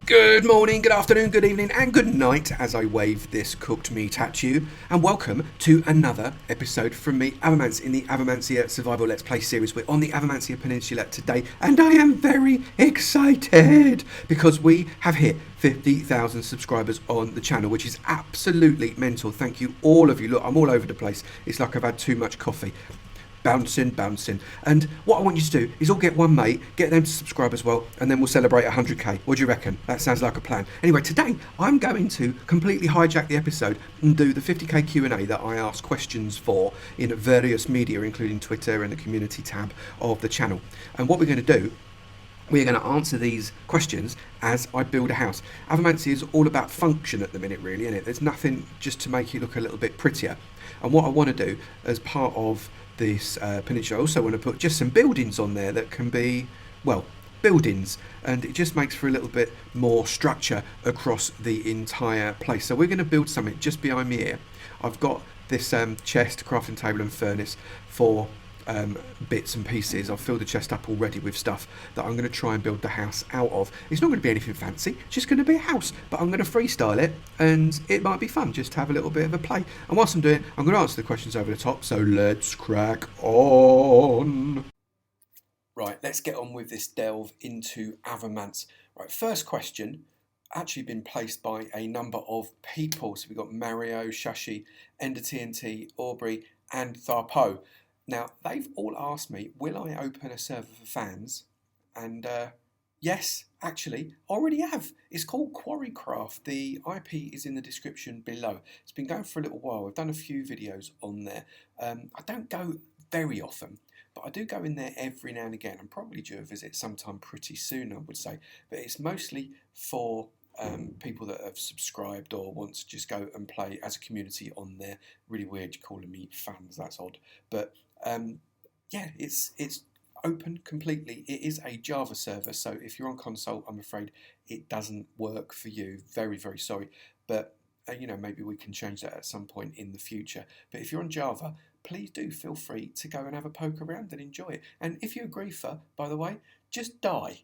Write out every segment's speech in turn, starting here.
Good morning, good afternoon, good evening, and good night as I wave this cooked meat at you. And welcome to another episode from me, Avomance, in the Avomancia Survival Let's Play series. We're on the Avomancia Peninsula today, and I am very excited because we have hit 50,000 subscribers on the channel, which is absolutely mental. Thank you, all of you. Look, I'm all over the place. It's like I've had too much coffee. Bouncing. And what I want you to do is all get one mate, get them to subscribe as well, and then we'll celebrate 100k. What do you reckon? That sounds like a plan. Anyway, today I'm going to completely hijack the episode and do the 50k Q&A that I ask questions for in various media, including Twitter and the community tab of the channel. And what we're going to do, we're going to answer these questions as I build a house. Avomancia is all about function at the minute, really, isn't it? There's nothing just to make it look a little bit prettier. And what I want to do as part of this peninsula, I also want to put just some buildings on there that can be, well, buildings, and it just makes for a little bit more structure across the entire place. So we're going to build something just behind me here. I've got this chest, crafting table and furnace for bits and pieces. I've filled the chest up already with stuff that I'm going to try and build the house out of. It's not going to be anything fancy, it's just going to be a house, but I'm going to freestyle it and it might be fun just to have a little bit of a play. And whilst I'm doing it, I'm going to answer the questions over the top, so let's crack on. Right, let's get on with this delve into Avomance. Right, first question, actually been placed by a number of people. So we've got Mario, Shashi, Ender TNT, Aubrey and Tharpo. Now, they've all asked me, will I open a server for fans? And yes, actually, I already have. It's called QuarryCraft. The IP is in the description below. It's been going for a little while. I've done a few videos on there. I don't go very often, but I do go in there every now and again. I'm probably due a visit sometime pretty soon, I would say. But it's mostly for people that have subscribed or want to just go and play as a community on there. Really weird calling me fans, that's odd. But yeah, it's open completely. It is a Java server, so if you're on console, I'm afraid it doesn't work for you. Very, very sorry. But you know, maybe we can change that at some point in the future. But if you're on Java, please do feel free to go and have a poke around and enjoy it. And if you're a griefer, by the way, just die.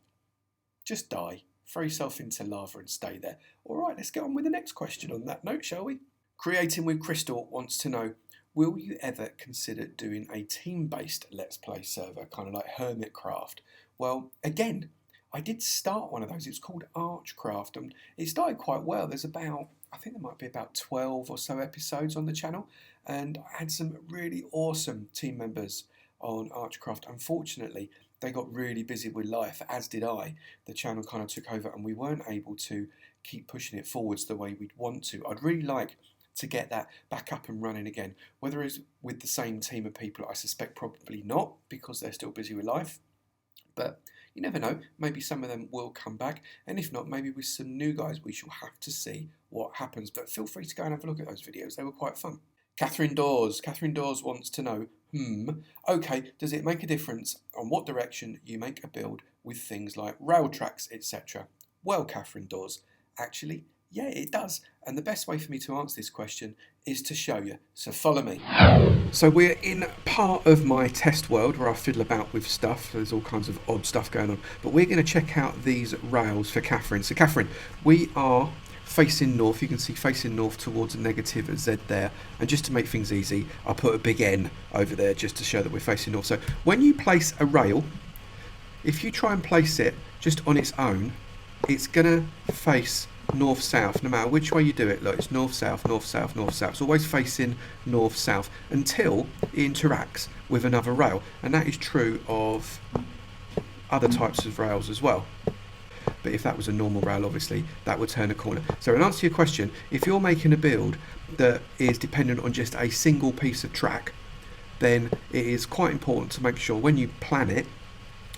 Just die. Throw yourself into lava and stay there. All right, let's get on with the next question on that note, shall we? Creating with Crystal wants to know, will you ever consider doing a team-based Let's Play server, kind of like Hermitcraft? Well, again, I did start one of those. It's called Archcraft, and it started quite well. There's about, I think there might be about 12 or so episodes on the channel, and I had some really awesome team members on Archcraft. Unfortunately, they got really busy with life, as did I. The channel kind of took over, and we weren't able to keep pushing it forwards the way we'd want to. I'd really like to get that back up and running again. Whether it's with the same team of people, I suspect probably not, because they're still busy with life. But you never know, maybe some of them will come back, and if not, maybe with some new guys. We shall have to see what happens. But feel free to go and have a look at those videos, they were quite fun. Catherine Dawes wants to know, okay, does it make a difference on what direction you make a build with things like rail tracks, etc.? Well, Catherine Dawes, actually, yeah, it does. And the best way for me to answer this question is to show you. So follow me. So we're in part of my test world where I fiddle about with stuff. There's all kinds of odd stuff going on. But we're going to check out these rails for Catherine. So Catherine, we are facing north. You can see facing north towards a negative Z there. And just to make things easy, I put a big N over there just to show that we're facing north. So when you place a rail, if you try and place it just on its own, it's going to face north-south, no matter which way you do it. Look, it's north-south, north-south, north-south. It's always facing north-south until it interacts with another rail. And that is true of other types of rails as well. But if that was a normal rail, obviously, that would turn a corner. So in answer to your question, if you're making a build that is dependent on just a single piece of track, then it is quite important to make sure when you plan it,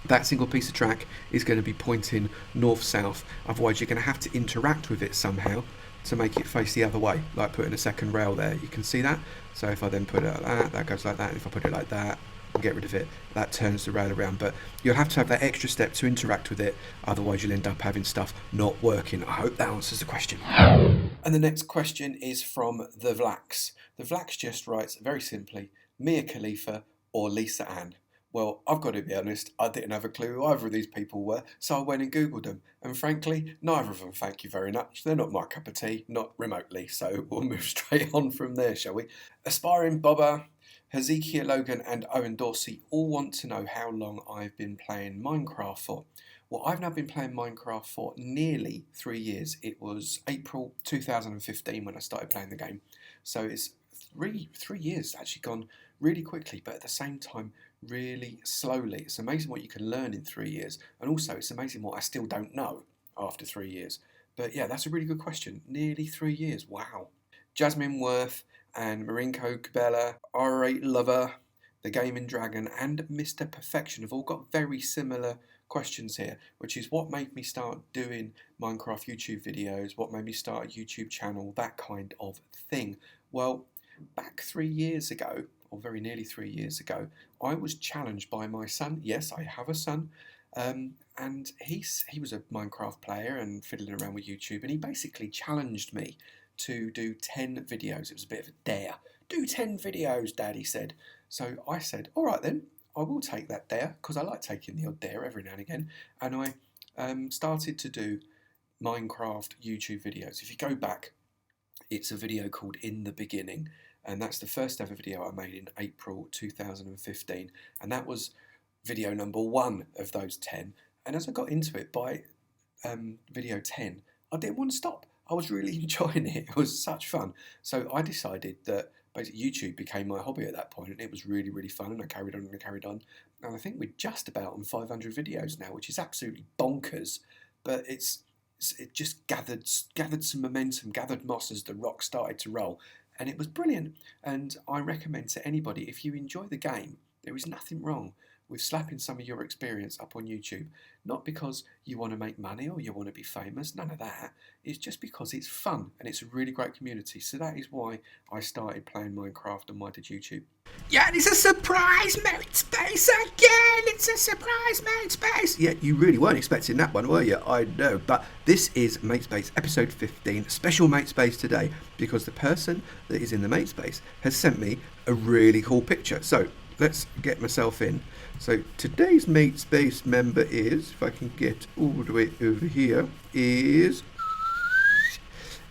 that single piece of track is going to be pointing north-south. Otherwise, you're going to have to interact with it somehow to make it face the other way, like putting a second rail there. You can see that. So if I then put it like that, that goes like that. And if I put it like that and get rid of it, that turns the rail around. But you'll have to have that extra step to interact with it. Otherwise, you'll end up having stuff not working. I hope that answers the question. And the next question is from the Vlax. The Vlax just writes very simply, Mia Khalifa or Lisa Ann. Well, I've got to be honest, I didn't have a clue who either of these people were, so I went and Googled them. And frankly, neither of them, thank you very much. They're not my cup of tea, not remotely, so we'll move straight on from there, shall we? Aspiring Bobber, Hezekiah Logan and Owen Dorsey all want to know how long I've been playing Minecraft for. Well, I've now been playing Minecraft for nearly 3 years. It was April 2015 when I started playing the game. So it's really 3 years actually gone really quickly, but at the same time really slowly. It's amazing what you can learn in 3 years, and also it's amazing what I still don't know after 3 years. But yeah, that's a really good question. Nearly 3 years, wow. Jasmine Worth and Marinko Cabela, R8 Lover, The Gaming Dragon, and Mr. Perfection have all got very similar questions here, which is what made me start doing Minecraft YouTube videos, what made me start a YouTube channel, that kind of thing. Well, back 3 years ago, or very nearly 3 years ago, I was challenged by my son. Yes, I have a son. And he was a Minecraft player and fiddling around with YouTube, and he basically challenged me to do 10 videos. It was a bit of a dare. Do 10 videos, Dad, he said. So I said, all right then, I will take that dare, because I like taking the odd dare every now and again. And I started to do Minecraft YouTube videos. If you go back, it's a video called In the Beginning, and that's the first ever video I made in April 2015, and that was video number 1 of those 10. And as I got into it, by video 10, I didn't want to stop. I was really enjoying it. It was such fun. So I decided that basically YouTube became my hobby at that point, and it was really, really fun, and I carried on and carried on. And I think we're just about on 500 videos now, which is absolutely bonkers, but it just gathered some momentum, gathered moss as the rock started to roll, and it was brilliant. And I recommend to anybody, if you enjoy the game, there is nothing wrong with slapping some of your experience up on YouTube. Not because you want to make money or you want to be famous, none of that. It's just because it's fun and it's a really great community. So that is why I started playing Minecraft and why did YouTube. Yeah, and it's a surprise mate space again! It's a surprise mate space! Yeah, you really weren't expecting that one, were you? I know, but this is Mate Space episode 15, special Mate Space today, because the person that is in the Mate Space has sent me a really cool picture. So let's get myself in. So today's Mate Space member is, if I can get all the way over here, is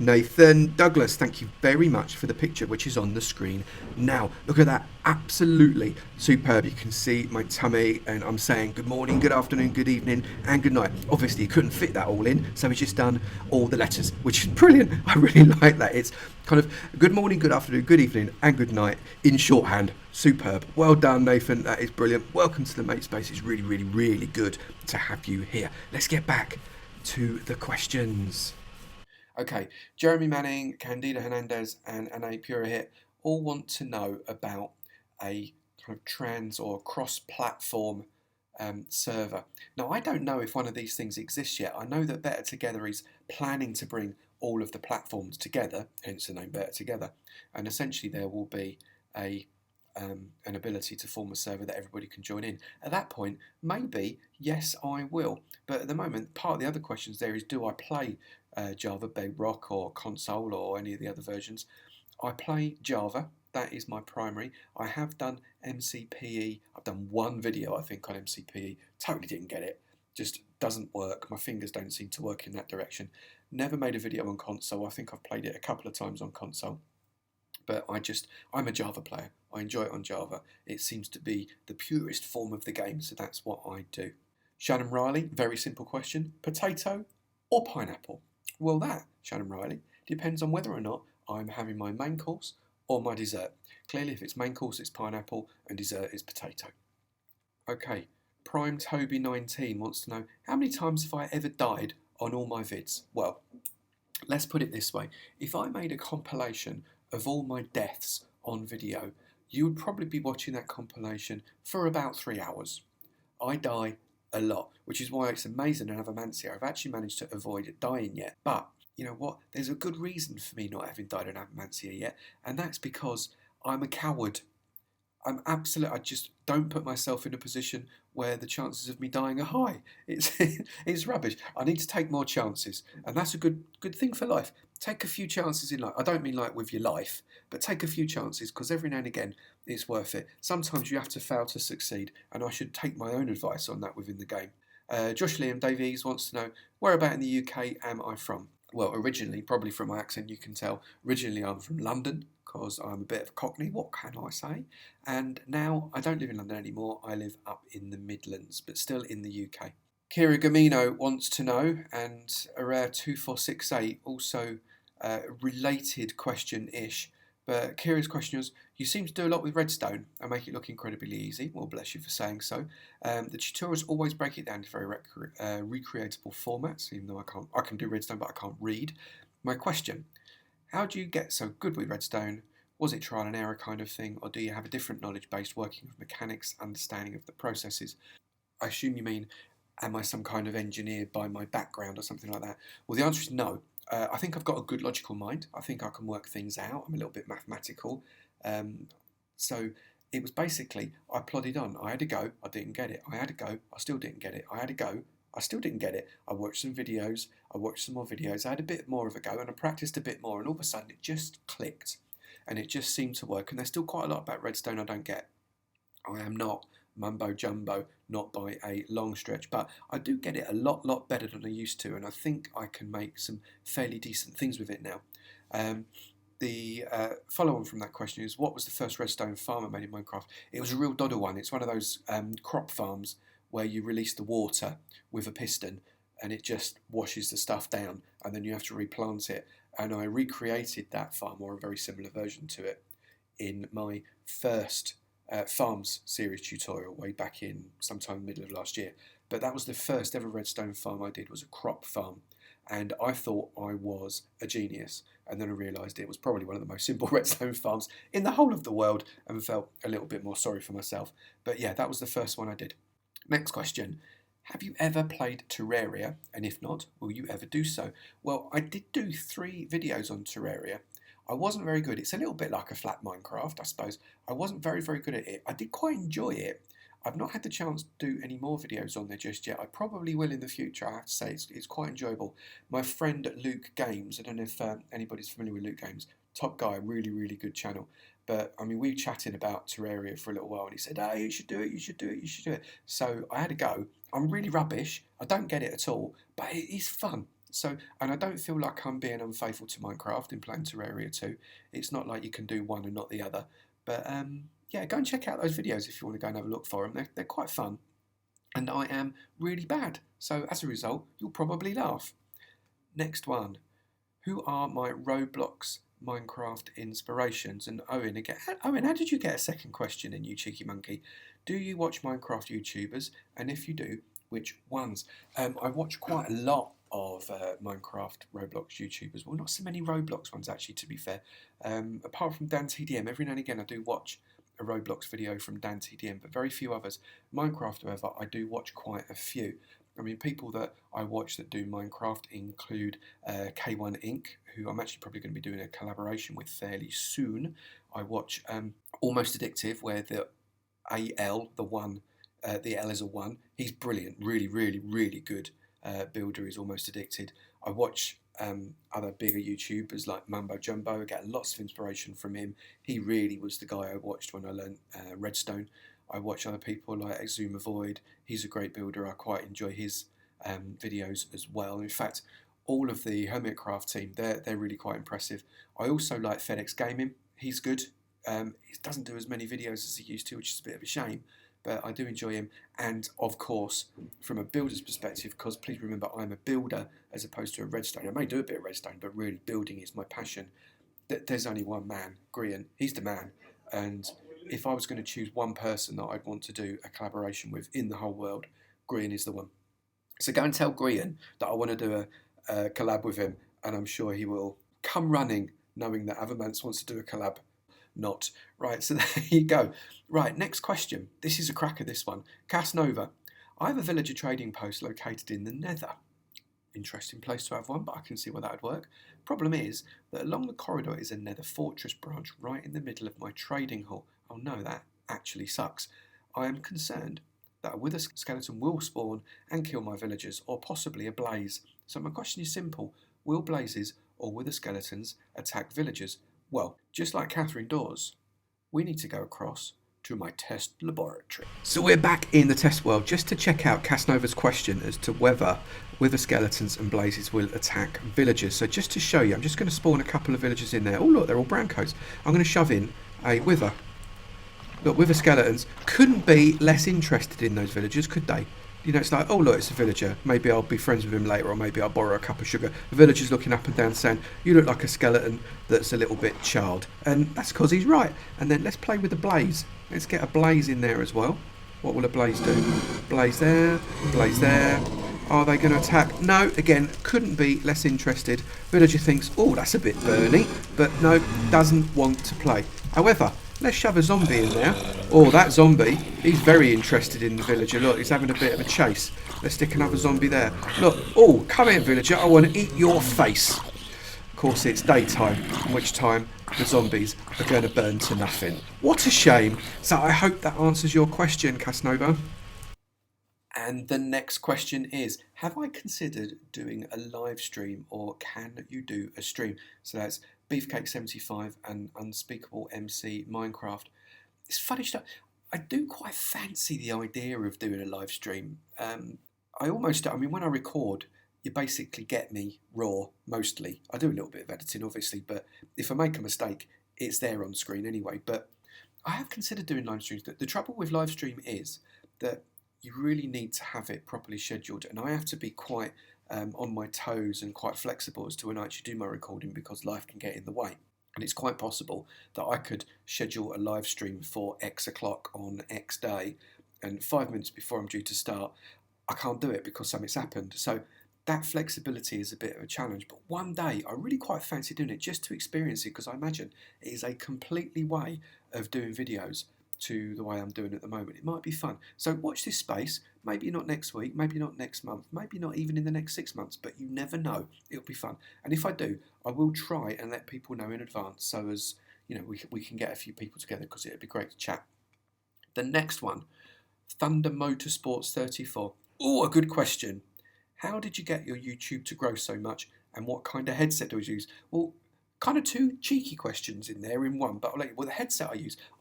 Nathan Douglas. Thank you very much for the picture, which is on the screen now. Look at that, absolutely superb. You can see my tummy, and I'm saying good morning, good afternoon, good evening, and good night. Obviously, you couldn't fit that all in, so he's just done all the letters, which is brilliant. I really like that. It's kind of good morning, good afternoon, good evening, and good night in shorthand. Superb. Well done, Nathan. That is brilliant. Welcome to the Mate Space. It's really, really, really good to have you here. Let's get back to the questions. Okay, Jeremy Manning, Candida Hernandez, and Anne Purahit all want to know about a kind of trans or cross-platform server. Now, I don't know if one of these things exists yet. I know that Better Together is planning to bring all of the platforms together, hence the name Better Together, and essentially there will be an ability to form a server that everybody can join in. At that point, maybe, yes, I will. But at the moment, part of the other questions there is, do I play Java, Bedrock, or Console, or any of the other versions? I play Java. That is my primary. I have done MCPE. I've done one video, I think, on MCPE. Totally didn't get it. Just doesn't work. My fingers don't seem to work in that direction. Never made a video on Console. I think I've played it a couple of times on Console. But I'm a Java player. I enjoy it on Java. It seems to be the purest form of the game, so that's what I do. Shannon Riley, very simple question. Potato or pineapple? Well, that, Shannon Riley, depends on whether or not I'm having my main course or my dessert. Clearly, if it's main course, it's pineapple, and dessert is potato. Okay, Prime Toby 19 wants to know, how many times have I ever died on all my vids? Well, let's put it this way. If I made a compilation of all my deaths on video, you would probably be watching that compilation for about 3 hours. I die a lot, which is why it's amazing in Avomancia. I've actually managed to avoid dying yet. But you know what? There's a good reason for me not having died in Avomancia yet, and that's because I'm a coward. I just don't put myself in a position where the chances of me dying are high. It's rubbish. I need to take more chances, and that's a good thing for life. take a few chances in life. I don't mean like with your life, but take a few chances, because every now and again it's worth it. Sometimes you have to fail to succeed, and I should take my own advice on that within the game. Josh Liam Davies wants to know, whereabout in the UK am I from? Well, originally, probably from my accent you can tell, originally I'm from London, because I'm a bit of a cockney, what can I say? And now I don't live in London anymore, I live up in the Midlands, but still in the UK. Kira Gamino wants to know, and a rare 2468, also related question-ish, but Kira's question was, you seem to do a lot with redstone and make it look incredibly easy. Well, bless you for saying so. The tutorials always break it down to very recreatable formats, even though I can do redstone, but I can't read. My question, how do you get so good with redstone? Was it trial and error kind of thing, or do you have a different knowledge base working with mechanics, understanding of the processes? I assume you mean, am I some kind of engineer by my background or something like that? Well, the answer is no. I think I've got a good logical mind. I think I can work things out. I'm a little bit mathematical. So it was basically, I plodded on. I had a go, I didn't get it. I had a go, I still didn't get it. I had a go, I still didn't get it. I watched some videos, I watched some more videos. I had a bit more of a go and I practiced a bit more, and all of a sudden it just clicked and it just seemed to work. And there's still quite a lot about redstone I don't get. I am not mumbo jumbo, not by a long stretch, but I do get it a lot better than I used to, and I think I can make some fairly decent things with it now. The follow-on from that question is, what was the first redstone farm I made in Minecraft? It was a real dodder one. It's one of those crop farms where you release the water with a piston and it just washes the stuff down, and then you have to replant it. And I recreated that farm, or a very similar version to it, in my first Farms series tutorial way back in sometime middle of last year. But that was the first ever redstone farm I did, was a crop farm, and I thought I was a genius, and then I realised it was probably one of the most simple redstone farms in the whole of the world, and felt a little bit more sorry for myself. But yeah, that was the first one I did. Next question. Have you ever played Terraria, and if not, will you ever do so? Well, I did do 3 videos on Terraria. I wasn't very good. It's a little bit like a flat Minecraft, I suppose. I wasn't very good at it. I did quite enjoy it. I've not had the chance to do any more videos on there just yet. I probably will in the future, I have to say. It's quite enjoyable. My friend Luke Games, I don't know if anybody's familiar with Luke Games, top guy, really good channel. But I mean, we were chatting about Terraria for a little while, and he said, "Oh, you should do it, you should do it, you should do it." So I had a go. I'm really rubbish. I don't get it at all, but it is fun. So, and I don't feel like I'm being unfaithful to Minecraft in playing Terraria 2. It's not like you can do one and not the other. But yeah, go and check out those videos if you want to go and have a look for them. They're quite fun. And I am really bad. So as a result, you'll probably laugh. Next one. Who are my Roblox Minecraft inspirations? And Owen again. Owen, how did you get a second question in, you cheeky monkey? Do you watch Minecraft YouTubers? And if you do, which ones? I watch quite a lot of Minecraft Roblox YouTubers. Well, not so many Roblox ones actually, to be fair. Apart from Dan TDM, every now and again I do watch a Roblox video from Dan TDM, but very few others. Minecraft, however, I do watch quite a few. I mean, people that I watch that do Minecraft include K1 Inc., who I'm actually probably going to be doing a collaboration with fairly soon. I watch Almost Addictive, where the AL, the L is a 1. He's brilliant, really good. Builder is Almost Addicted. I watch other bigger YouTubers like Mumbo Jumbo. I get lots of inspiration from him. He really was the guy I watched when I learned redstone. I watch other people like Exuma Void. He's a great builder. I quite enjoy his videos as well. In fact, all of the Hermitcraft team, they're really quite impressive. I also like FedEx Gaming. He's good. He doesn't do as many videos as he used to, which is a bit of a shame. But I do enjoy him. And of course, from a builder's perspective, because please remember, I'm a builder as opposed to a redstone. I may do a bit of redstone, but really building is my passion. There's only one man, Grian. He's the man. And if I was going to choose one person that I'd want to do a collaboration with in the whole world, Grian is the one. So go and tell Grian that I want to do a collab with him, and I'm sure he will come running, knowing that Avomance wants to do a collab. Not. Right, so there you go. Right, next question. This is a cracker, this one. Casnova. I have a villager trading post located in the Nether. Interesting place to have one, but I can see where that would work. Problem is that along the corridor is a Nether fortress branch right in the middle of my trading hall. Oh no, that actually sucks. I am concerned that a wither skeleton will spawn and kill my villagers, or possibly a blaze. So my question is simple. Will blazes or will the skeletons attack villagers? Well, just like Catherine Dawes, we need to go across to my test laboratory. So we're back in the test world just to check out Casanova's question as to whether wither skeletons and blazes will attack villagers. So just to show you, I'm just going to spawn a couple of villagers in there. Oh look, they're all brown coats. I'm going to shove in a wither. Look, wither skeletons couldn't be less interested in those villagers, could they? You know, it's like, oh look, it's a villager. Maybe I'll be friends with him later, or maybe I'll borrow a cup of sugar. The villager's looking up and down saying, you look like a skeleton that's a little bit charred. And that's because he's right. And then let's play with the blaze. Let's get a blaze in there as well. What will a blaze do? Blaze there, blaze there. Are they going to attack? No, again, couldn't be less interested. Villager thinks, oh, that's a bit burny, but no, doesn't want to play. However, let's shove a zombie in there. Oh, that zombie, he's very interested in the villager. Look, he's having a bit of a chase. Let's stick another zombie there. Look, oh, come here, villager, I want to eat your face. Of course, it's daytime, in which time the zombies are going to burn to nothing. What a shame. So I hope that answers your question, Casanova. And the next question is, have I considered doing a live stream, or can you do a stream? So that's Beefcake75 and Unspeakable MC Minecraft. It's funny stuff. I do quite fancy the idea of doing a live stream. When I record, you basically get me raw, mostly. I do a little bit of editing, obviously, but if I make a mistake, it's there on screen anyway. But I have considered doing live streams. The trouble with live stream is that you really need to have it properly scheduled, and I have to be quite on my toes and quite flexible as to when I actually do my recording, because life can get in the way. And it's quite possible that I could schedule a live stream for X o'clock on X day, and 5 minutes before I'm due to start, I can't do it because something's happened. So that flexibility is a bit of a challenge. But one day, I really quite fancy doing it just to experience it, because I imagine it is a completely way of doing videos to the way I'm doing at the moment. It might be fun. So watch this space. Maybe not next week, maybe not next month, maybe not even in the next 6 months, but you never know. It'll be fun. And if I do, I will try and let people know in advance, so as you know, we can get a few people together, because it'd be great to chat. The next one, Thunder Motorsports 34. Oh, a good question. How did you get your YouTube to grow so much, and what kind of headset do you use? Well, kind of two cheeky questions in there in one, but I'll let you. Well, the headset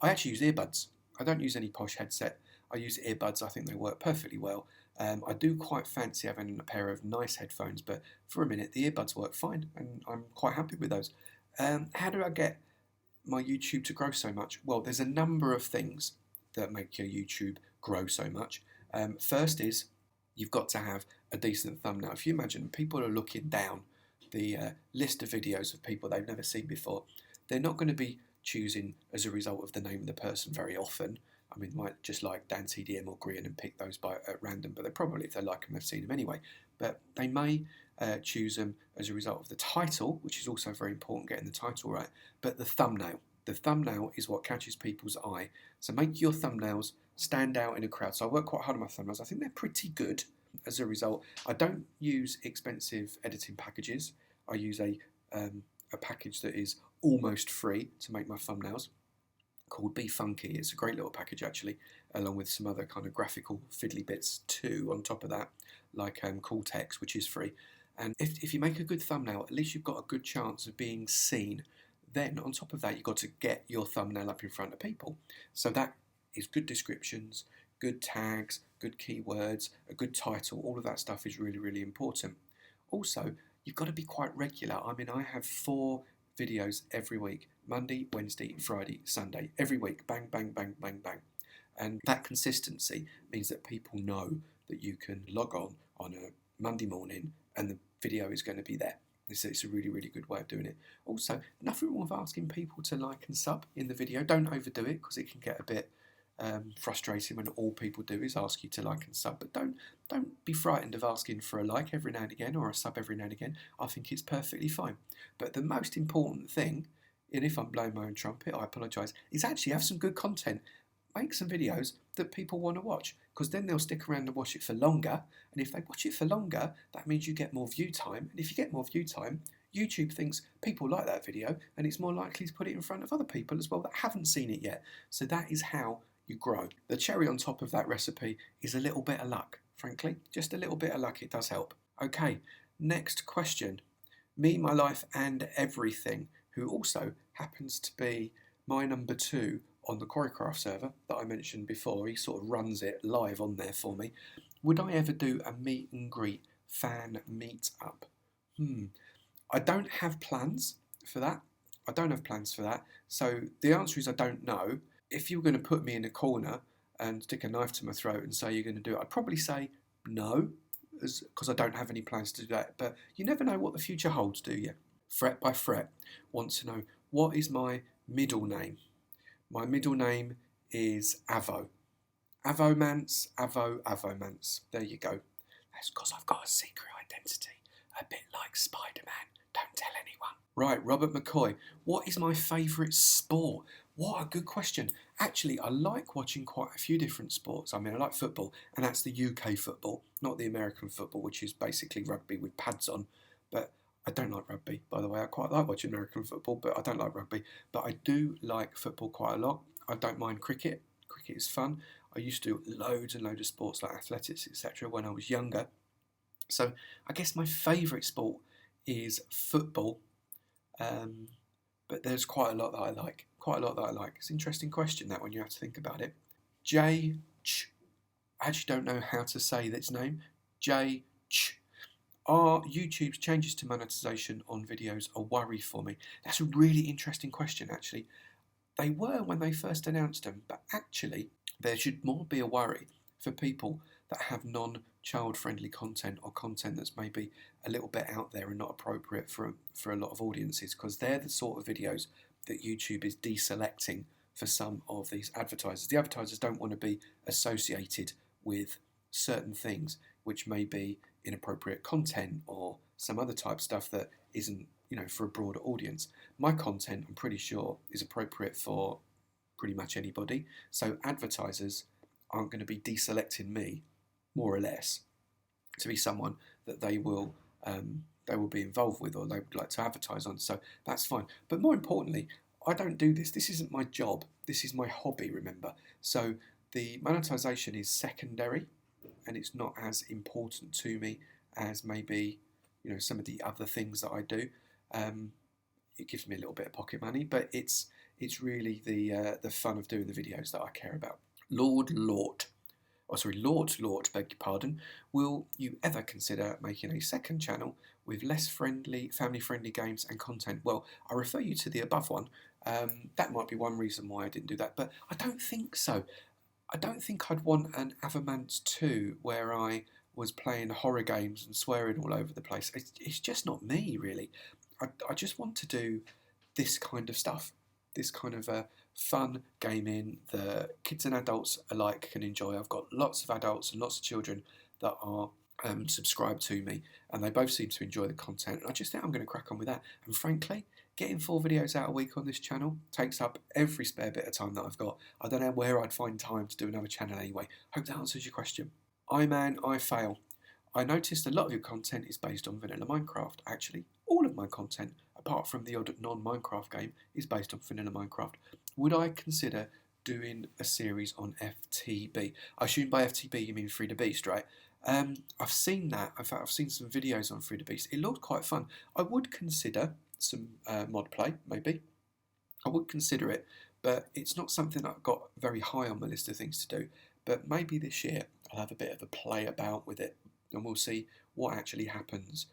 I actually use earbuds. I don't use any posh headset. I use earbuds. I think they work perfectly well. I do quite fancy having a pair of nice headphones, but for a minute the earbuds work fine, and I'm quite happy with those. How do I get my YouTube to grow so much? Well, there's a number of things that make your YouTube grow so much. First is you've got to have a decent thumbnail. If you imagine people are looking down the list of videos of people they've never seen before, they're not going to be choosing as a result of the name of the person very often. I mean, they might just like Dan TDM or Grian and pick those at random, but they probably, if they like them, they've seen them anyway. But they may choose them as a result of the title, which is also very important, getting the title right, but the thumbnail. The thumbnail is what catches people's eye. So make your thumbnails stand out in a crowd. So I work quite hard on my thumbnails. I think they're pretty good as a result. I don't use expensive editing packages. I use a package that is almost free to make my thumbnails, called Be Funky. It's a great little package actually, along with some other kind of graphical fiddly bits too on top of that, like Cool Text, which is free. And if you make a good thumbnail, at least you've got a good chance of being seen. Then on top of that, you've got to get your thumbnail up in front of people. So that is good descriptions, good tags, good keywords, a good title. All of that stuff is really, really important. Also, you've got to be quite regular. I mean, I have 4 videos every week: Monday, Wednesday, Friday, Sunday. Every week, bang, bang, bang, bang, bang. And that consistency means that people know that you can log on a Monday morning and the video is going to be there. It's a really, really good way of doing it. Also, nothing wrong with asking people to like and sub in the video. Don't overdo it, because it can get a bit frustrating when all people do is ask you to like and sub. But don't be frightened of asking for a like every now and again, or a sub every now and again. I think it's perfectly fine. But the most important thing, and if I'm blowing my own trumpet, I apologise, is actually have some good content. Make some videos that people want to watch, because then they'll stick around and watch it for longer. And if they watch it for longer, that means you get more view time. And if you get more view time, YouTube thinks people like that video, and it's more likely to put it in front of other people as well that haven't seen it yet. So that is how you grow. The cherry on top of that recipe is a little bit of luck, frankly. Just a little bit of luck, it does help. Okay, next question. Me, My Life and Everything, who also happens to be my number 2 on the QuarryCraft server that I mentioned before. He sort of runs it live on there for me. Would I ever do a meet and greet fan meet up? I don't have plans for that. So the answer is I don't know. If you were going to put me in a corner and stick a knife to my throat and say you're going to do it, I'd probably say no, because I don't have any plans to do that. But you never know what the future holds, do you? Fret by Fret wants to know, what is my middle name? My middle name is Avo. Avomance, Avomance. There you go. That's because I've got a secret identity, a bit like Spider-Man. Don't tell anyone. Right, Robert McCoy. What is my favourite sport? What a good question. Actually, I like watching quite a few different sports. I mean, I like football, and that's the UK football, not the American football, which is basically rugby with pads on. But I don't like rugby, by the way. I quite like watching American football, but I don't like rugby. But I do like football quite a lot. I don't mind cricket. Cricket is fun. I used to do loads and loads of sports like athletics, etc. when I was younger. So I guess my favourite sport is football. But there's quite a lot that I like. It's an interesting question, that one. You have to think about it. I actually don't know how to say this name. Are YouTube's changes to monetization on videos a worry for me? That's a really interesting question, actually. They were when they first announced them, but actually there should more be a worry for people that have non-child-friendly content, or content that's maybe a little bit out there and not appropriate for a lot of audiences, because they're the sort of videos that YouTube is deselecting for some of these advertisers. The advertisers don't want to be associated with certain things which may be inappropriate content or some other type of stuff that isn't, for a broader audience. My content, I'm pretty sure, is appropriate for pretty much anybody. So advertisers aren't going to be deselecting me, more or less, to be someone that they will be involved with, or they would like to advertise on. So that's fine. But more importantly, I don't do this. This isn't my job. This is my hobby, remember. So the monetization is secondary, and it's not as important to me as maybe some of the other things that I do. It gives me a little bit of pocket money, but it's really the fun of doing the videos that I care about. Lord, beg your pardon. Will you ever consider making a second channel with less family-friendly games and content? Well, I refer you to the above one. That might be one reason why I didn't do that, but I don't think so. I don't think I'd want an Avomance 2 where I was playing horror games and swearing all over the place. It's just not me, really. I just want to do this kind of stuff, this kind of fun gaming that kids and adults alike can enjoy. I've got lots of adults and lots of children that are subscribed to me, and they both seem to enjoy the content. And I just think I'm going to crack on with that. And frankly, getting 4 videos out a week on this channel takes up every spare bit of time that I've got. I don't know where I'd find time to do another channel anyway. Hope that answers your question. I fail. I noticed a lot of your content is based on vanilla Minecraft. Actually, all of my content, apart from the odd non-Minecraft game, is based on vanilla Minecraft. Would I consider doing a series on FTB? I assume by FTB you mean Free the Beast, right? I've seen that. In fact, I've seen some videos on Free the Beast. It looked quite fun. I would consider some mod play, maybe. I would consider it, but it's not something I've got very high on my list of things to do. But maybe this year I'll have a bit of a play about with it, and we'll see what actually happens.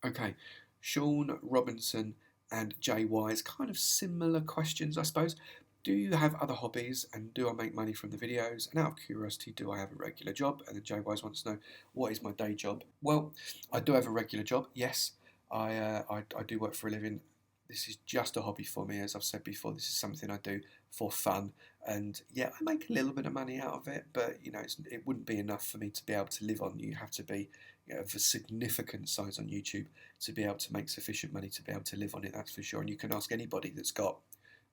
Okay, Sean Robinson and Jay Wise, kind of similar questions, I suppose. Do you have other hobbies, and do I make money from the videos? And out of curiosity, do I have a regular job? And then Jay Wise wants to know, what is my day job? Well, I do have a regular job, yes. I do work for a living. This is just a hobby for me, as I've said before. This is something I do for fun, and yeah, I make a little bit of money out of it, but it wouldn't be enough for me to be able to live on. You have to be of a significant size on YouTube to be able to make sufficient money to be able to live on it, that's for sure. And you can ask anybody that's got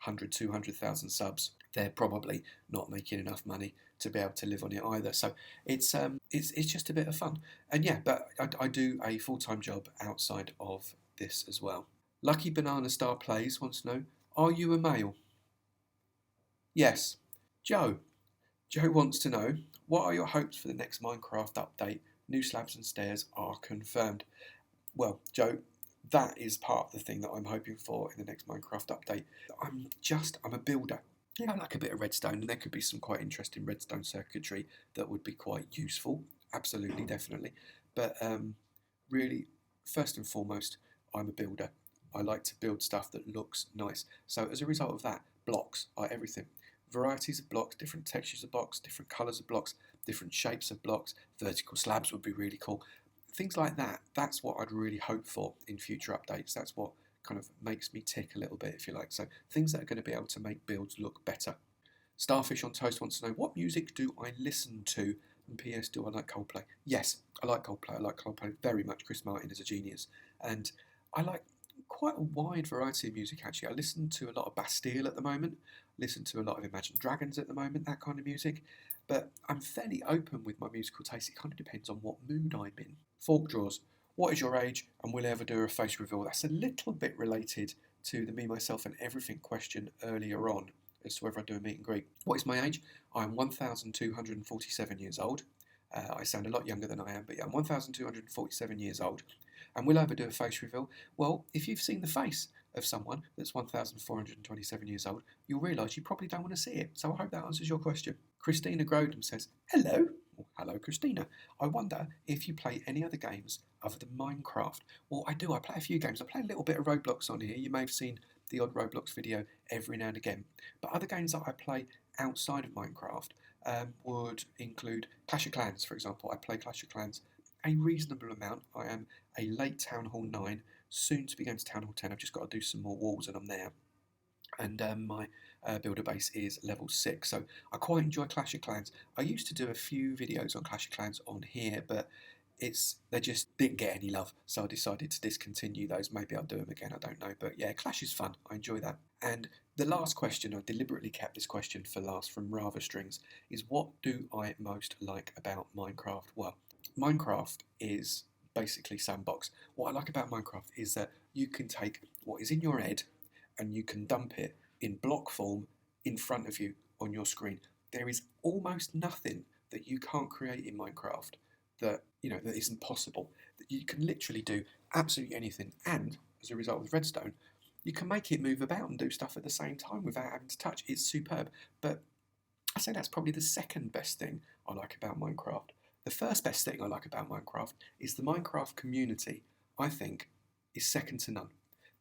100, 200,000 subs, they're probably not making enough money to be able to live on it either. So it's just a bit of fun. And yeah, but I do a full-time job outside of this as well. Lucky Banana Star Plays wants to know, are you a male? Yes. Joe wants to know, what are your hopes for the next Minecraft update? New slabs and stairs are confirmed. Well, Joe, that is part of the thing that I'm hoping for in the next Minecraft update. I'm a builder. Yeah, I like a bit of redstone, and there could be some quite interesting redstone circuitry that would be quite useful. Absolutely, definitely. But really, first and foremost, I'm a builder. I like to build stuff that looks nice. So as a result of that, blocks are everything. Varieties of blocks, different textures of blocks, different colours of blocks, different shapes of blocks. Vertical slabs would be really cool. Things like that, that's what I'd really hope for in future updates. That's what kind of makes me tick a little bit, if you like. So things that are going to be able to make builds look better. Starfish on Toast wants to know, what music do I listen to? And PS, do I like Coldplay? Yes, I like Coldplay. I like Coldplay very much. Chris Martin is a genius. And I like quite a wide variety of music, actually. I listen to a lot of Bastille at the moment. Listen to a lot of Imagine Dragons at the moment, that kind of music. But I'm fairly open with my musical taste. It kind of depends on what mood I'm in. Fork Draws, what is your age and will I ever do a face reveal? That's a little bit related to the me, myself and everything question earlier on as to whether I do a meet and greet. What is my age? I'm 1,247 years old. I sound a lot younger than I am, but yeah, I'm 1,247 years old. And will I ever do a face reveal? Well, if you've seen the face of someone that's 1,427 years old, you'll realise you probably don't want to see it. So I hope that answers your question. Christina Grodham says, hello. Oh, hello, Christina. I wonder if you play any other games other than Minecraft. Well, I do. I play a few games. I play a little bit of Roblox on here. You may have seen the odd Roblox video every now and again. But other games that I play outside of Minecraft would include Clash of Clans, for example. I play Clash of Clans a reasonable amount. I am a late Town Hall 9, soon to be going to Town Hall 10. I've just got to do some more walls and I'm there. And my builder base is level 6, so I quite enjoy Clash of Clans. I used to do a few videos on Clash of Clans on here, but they just didn't get any love, so I decided to discontinue those. Maybe I'll do them again, I don't know. But yeah, Clash is fun. I enjoy that. And the last question, I deliberately kept this question for last from Rather Strings, is what do I most like about Minecraft? Well, Minecraft is basically sandbox. What I like about Minecraft is that you can take what is in your head and you can dump it in block form in front of you on your screen. There is almost nothing that you can't create in Minecraft that isn't possible. That you can literally do absolutely anything, and as a result with redstone, you can make it move about and do stuff at the same time without having to touch. It's superb. But I say that's probably the second best thing I like about Minecraft. The first best thing I like about Minecraft is the Minecraft community. I think is second to none.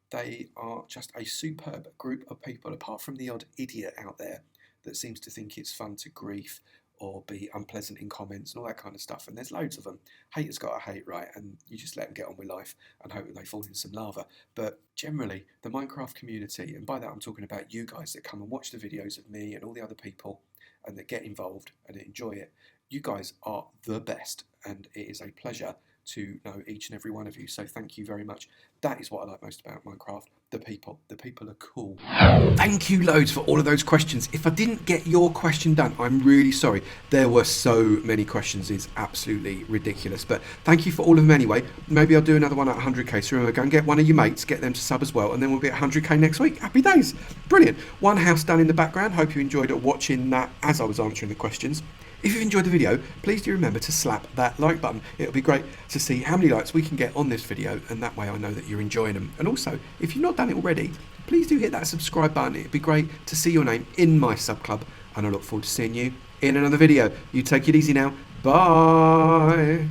They are just a superb group of people, apart from the odd idiot out there that seems to think it's fun to grief or be unpleasant in comments and all that kind of stuff. And there's loads of them. Haters gotta hate, right? And you just let them get on with life and hope that they fall in some lava. But generally, the Minecraft community, and by that I'm talking about you guys that come and watch the videos of me and all the other people and that get involved and enjoy it, you guys are the best, and it is a pleasure to know each and every one of you. So thank you very much. That is what I like most about Minecraft. The people. The people are cool. Thank you loads for all of those questions. If I didn't get your question done, I'm really sorry. There were so many questions. It's absolutely ridiculous. But thank you for all of them anyway. Maybe I'll do another one at 100k. So remember, go and get one of your mates, get them to sub as well, and then we'll be at 100k next week. Happy days. Brilliant. One house done in the background. Hope you enjoyed watching that as I was answering the questions. If you've enjoyed the video, please do remember to slap that like button. It'll be great to see how many likes we can get on this video, and that way I know that you're enjoying them. And also, if you've not done it already, please do hit that subscribe button. It'd be great to see your name in my sub club, and I look forward to seeing you in another video. You take it easy now. Bye.